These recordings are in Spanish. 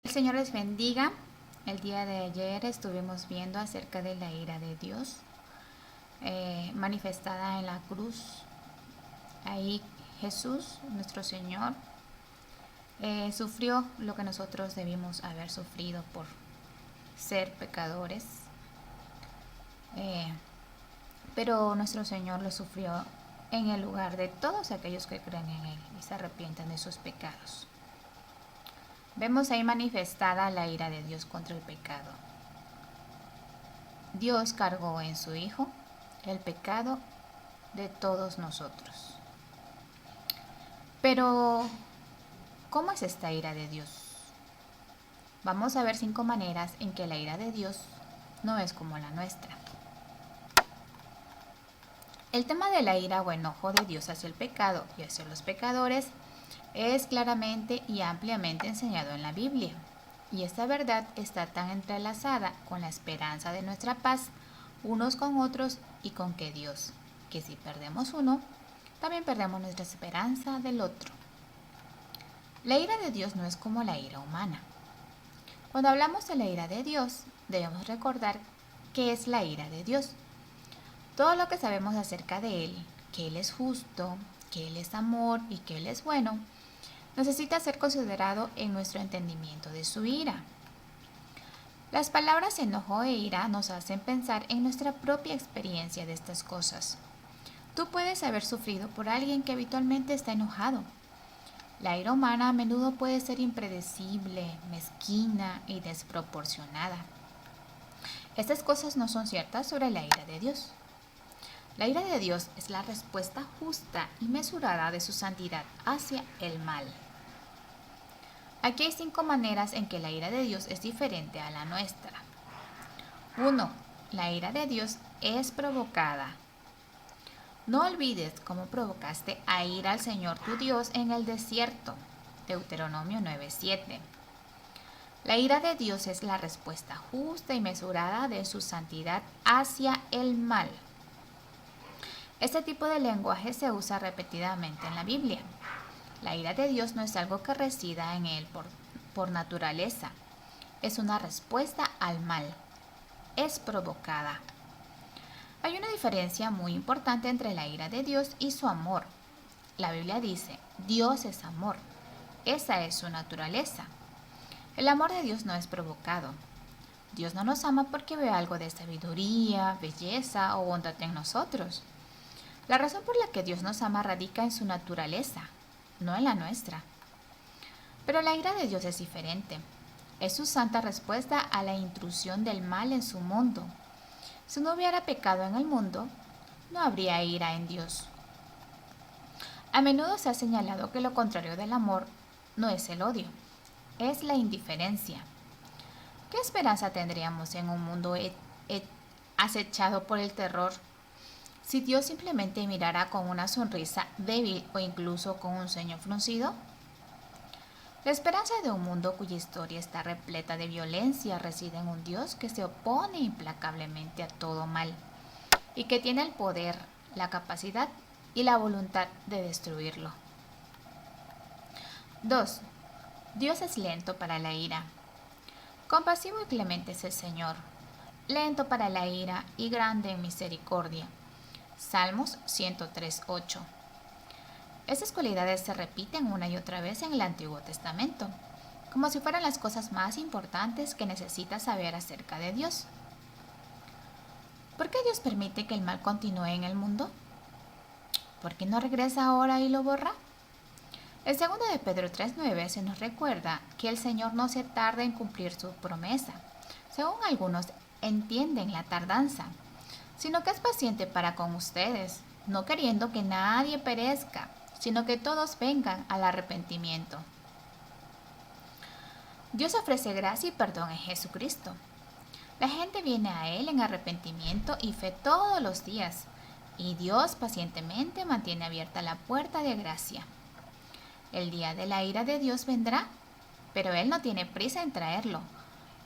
El Señor les bendiga. El día de ayer estuvimos viendo acerca de la ira de Dios manifestada en la cruz. Ahí Jesús, nuestro Señor, sufrió lo que nosotros debimos haber sufrido por ser pecadores. Pero nuestro Señor lo sufrió en el lugar de todos aquellos que creen en Él y se arrepienten de sus pecados. Vemos ahí manifestada la ira de Dios contra el pecado. Dios cargó en su Hijo el pecado de todos nosotros. Pero, ¿cómo es esta ira de Dios? Vamos a ver 5 maneras en que la ira de Dios no es como la nuestra. El tema de la ira o enojo de Dios hacia el pecado y hacia los pecadores es claramente y ampliamente enseñado en la Biblia. Y esta verdad está tan entrelazada con la esperanza de nuestra paz unos con otros y con que Dios, que si perdemos uno, también perdemos nuestra esperanza del otro. La ira de Dios no es como la ira humana. Cuando hablamos de la ira de Dios, debemos recordar qué es la ira de Dios. Todo lo que sabemos acerca de Él, que Él es justo, que Él es amor y que Él es bueno, necesita ser considerado en nuestro entendimiento de su ira. Las palabras enojo e ira nos hacen pensar en nuestra propia experiencia de estas cosas. Tú puedes haber sufrido por alguien que habitualmente está enojado. La ira humana a menudo puede ser impredecible, mezquina y desproporcionada. Estas cosas no son ciertas sobre la ira de Dios. La ira de Dios es la respuesta justa y mesurada de su santidad hacia el mal. Aquí hay 5 maneras en que la ira de Dios es diferente a la nuestra. 1. La ira de Dios es provocada. No olvides cómo provocaste a ira al Señor tu Dios en el desierto. Deuteronomio 9:7. La ira de Dios es la respuesta justa y mesurada de su santidad hacia el mal. Este tipo de lenguaje se usa repetidamente en la Biblia. La ira de Dios no es algo que resida en Él por naturaleza. Es una respuesta al mal. Es provocada. Hay una diferencia muy importante entre la ira de Dios y su amor. La Biblia dice, Dios es amor. Esa es su naturaleza. El amor de Dios no es provocado. Dios no nos ama porque ve algo de sabiduría, belleza o bondad en nosotros. La razón por la que Dios nos ama radica en su naturaleza, no en la nuestra. Pero la ira de Dios es diferente. Es su santa respuesta a la intrusión del mal en su mundo. Si no hubiera pecado en el mundo, no habría ira en Dios. A menudo se ha señalado que lo contrario del amor no es el odio, es la indiferencia. ¿Qué esperanza tendríamos en un mundo acechado por el terror si Dios simplemente mirara con una sonrisa débil o incluso con un ceño fruncido? La esperanza de un mundo cuya historia está repleta de violencia reside en un Dios que se opone implacablemente a todo mal y que tiene el poder, la capacidad y la voluntad de destruirlo. 2. Dios es lento para la ira. Compasivo y clemente es el Señor, lento para la ira y grande en misericordia. Salmos 103:8. Estas cualidades se repiten una y otra vez en el Antiguo Testamento, como si fueran las cosas más importantes que necesitas saber acerca de Dios. ¿Por qué Dios permite que el mal continúe en el mundo? ¿Por qué no regresa ahora y lo borra? El 2 de Pedro 3:9 se nos recuerda que el Señor no se tarda en cumplir su promesa, según algunos entienden la tardanza, sino que es paciente para con ustedes, no queriendo que nadie perezca, sino que todos vengan al arrepentimiento. Dios ofrece gracia y perdón en Jesucristo. La gente viene a Él en arrepentimiento y fe todos los días, y Dios pacientemente mantiene abierta la puerta de gracia. El día de la ira de Dios vendrá, pero Él no tiene prisa en traerlo,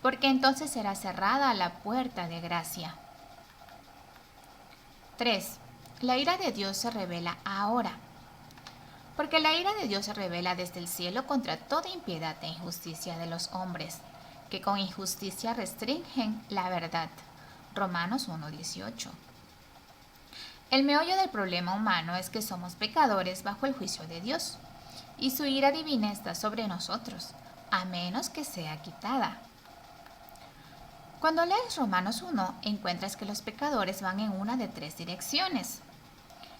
porque entonces será cerrada la puerta de gracia. 3. La ira de Dios se revela ahora. Porque la ira de Dios se revela desde el cielo contra toda impiedad e injusticia de los hombres, que con injusticia restringen la verdad. Romanos 1:18. El meollo del problema humano es que somos pecadores bajo el juicio de Dios, y su ira divina está sobre nosotros, a menos que sea quitada. Cuando lees Romanos 1, encuentras que los pecadores van en una de tres direcciones.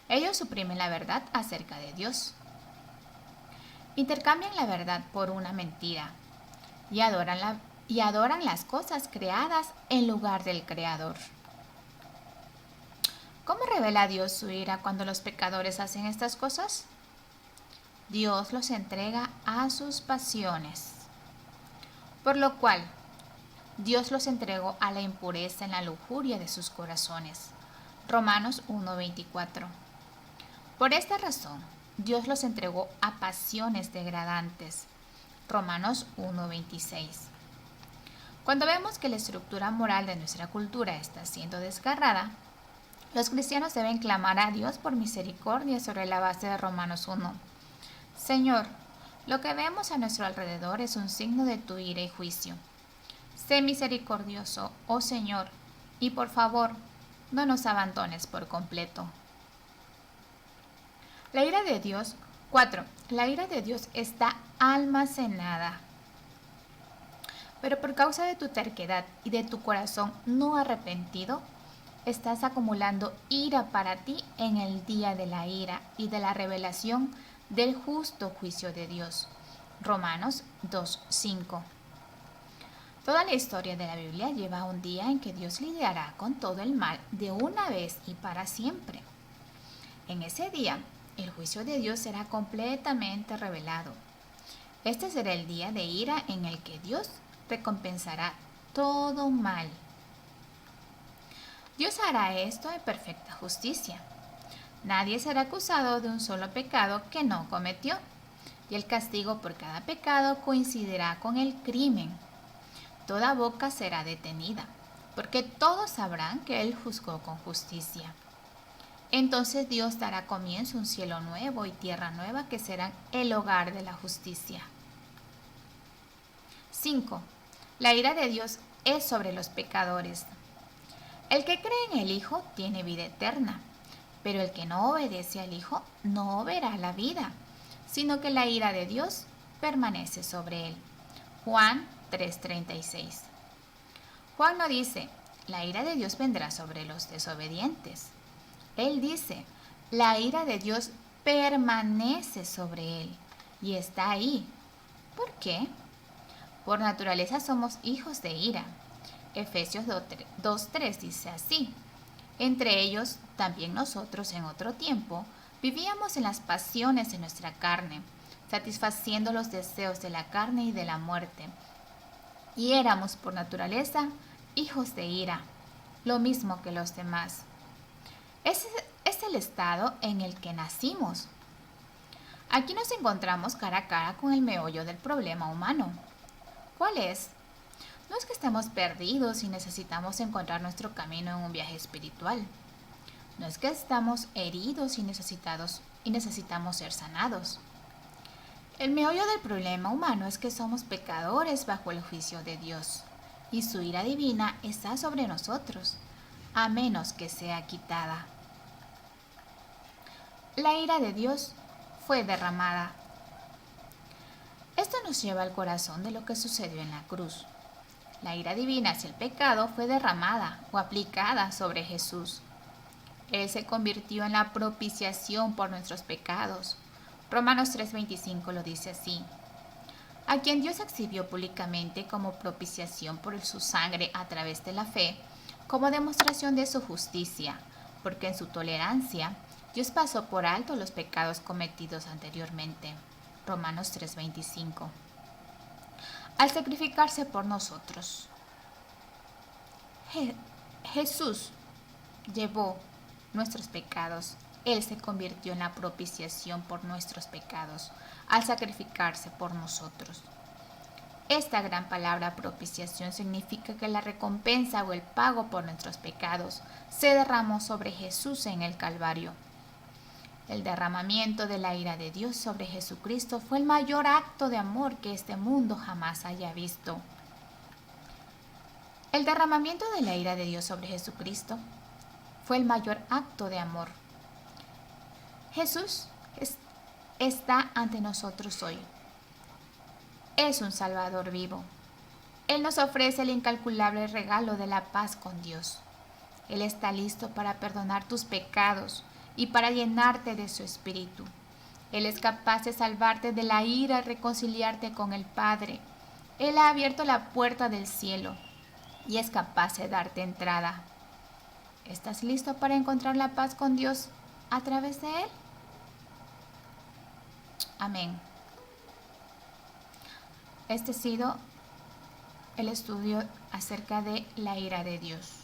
Ellos suprimen la verdad acerca de Dios, intercambian la verdad por una mentira y adoran las cosas creadas en lugar del Creador. ¿Cómo revela Dios su ira cuando los pecadores hacen estas cosas? Dios los entrega a sus pasiones, por lo cual Dios los entregó a la impureza en la lujuria de sus corazones. Romanos 1:24. Por esta razón, Dios los entregó a pasiones degradantes. Romanos 1:26. Cuando vemos que la estructura moral de nuestra cultura está siendo desgarrada, los cristianos deben clamar a Dios por misericordia sobre la base de Romanos 1. Señor, lo que vemos a nuestro alrededor es un signo de tu ira y juicio. Sé misericordioso, oh Señor, y por favor, no nos abandones por completo. La ira de Dios. 4. La ira de Dios está almacenada. Pero por causa de tu terquedad y de tu corazón no arrepentido, estás acumulando ira para ti en el día de la ira y de la revelación del justo juicio de Dios. Romanos 2:5. Toda la historia de la Biblia lleva a un día en que Dios lidiará con todo el mal de una vez y para siempre. En ese día, el juicio de Dios será completamente revelado. Este será el día de ira en el que Dios recompensará todo mal. Dios hará esto en perfecta justicia. Nadie será acusado de un solo pecado que no cometió, y el castigo por cada pecado coincidirá con el crimen. Toda boca será detenida, porque todos sabrán que Él juzgó con justicia. Entonces Dios dará comienzo a un cielo nuevo y tierra nueva que serán el hogar de la justicia. 5. La ira de Dios es sobre los pecadores. El que cree en el Hijo tiene vida eterna, pero el que no obedece al Hijo no verá la vida, sino que la ira de Dios permanece sobre él. Juan 3:36. Juan no dice, la ira de Dios vendrá sobre los desobedientes. Él dice, la ira de Dios permanece sobre él y está ahí. ¿Por qué? Por naturaleza somos hijos de ira. Efesios 2:3 dice así, entre ellos también nosotros en otro tiempo vivíamos en las pasiones de nuestra carne, satisfaciendo los deseos de la carne y de la muerte. Y éramos por naturaleza hijos de ira, lo mismo que los demás. Ese es el estado en el que nacimos. Aquí nos encontramos cara a cara con el meollo del problema humano. ¿Cuál es? No es que estemos perdidos y necesitamos encontrar nuestro camino en un viaje espiritual. No es que estamos heridos y necesitamos ser sanados. El meollo del problema humano es que somos pecadores bajo el juicio de Dios, y su ira divina está sobre nosotros, a menos que sea quitada. La ira de Dios fue derramada. Esto nos lleva al corazón de lo que sucedió en la cruz. La ira divina hacia el pecado fue derramada o aplicada sobre Jesús. Él se convirtió en la propiciación por nuestros pecados. Romanos 3:25 lo dice así. A quien Dios exhibió públicamente como propiciación por su sangre a través de la fe, como demostración de su justicia, porque en su tolerancia Dios pasó por alto los pecados cometidos anteriormente. Romanos 3:25. Al sacrificarse por nosotros, Jesús llevó nuestros pecados. Él se convirtió en la propiciación por nuestros pecados al sacrificarse por nosotros. Esta gran palabra propiciación significa que la recompensa o el pago por nuestros pecados se derramó sobre Jesús en el Calvario. El derramamiento de la ira de Dios sobre Jesucristo fue el mayor acto de amor que este mundo jamás haya visto. El derramamiento de la ira de Dios sobre Jesucristo fue el mayor acto de amor. Jesús está ante nosotros hoy. Es un Salvador vivo. Él nos ofrece el incalculable regalo de la paz con Dios. Él está listo para perdonar tus pecados y para llenarte de su espíritu. Él es capaz de salvarte de la ira y reconciliarte con el Padre. Él ha abierto la puerta del cielo y es capaz de darte entrada. ¿Estás listo para encontrar la paz con Dios a través de Él? Amén. Este ha sido el estudio acerca de la ira de Dios.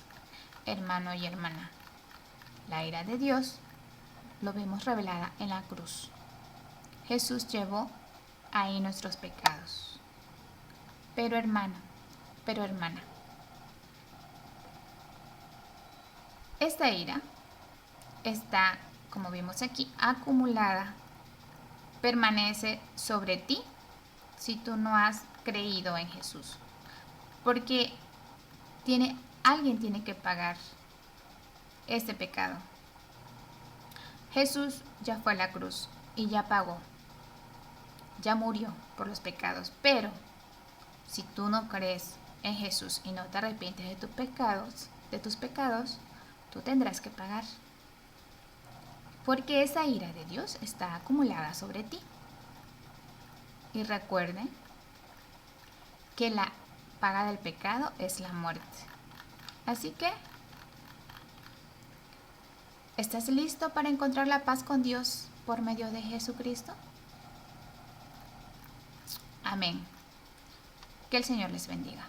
Hermano y hermana, la ira de Dios lo vemos revelada en la cruz. Jesús llevó ahí nuestros pecados. Pero hermano, hermana, esta ira está, como vimos aquí, acumulada. Permanece sobre ti si tú no has creído en Jesús. Porque alguien tiene que pagar este pecado. Jesús ya fue a la cruz y ya pagó. Ya murió por los pecados. Pero si tú no crees en Jesús y no te arrepientes de tus pecados, tú tendrás que pagar. Porque esa ira de Dios está acumulada sobre ti. Y recuerden que la paga del pecado es la muerte. Así que, ¿estás listo para encontrar la paz con Dios por medio de Jesucristo? Amén. Que el Señor les bendiga.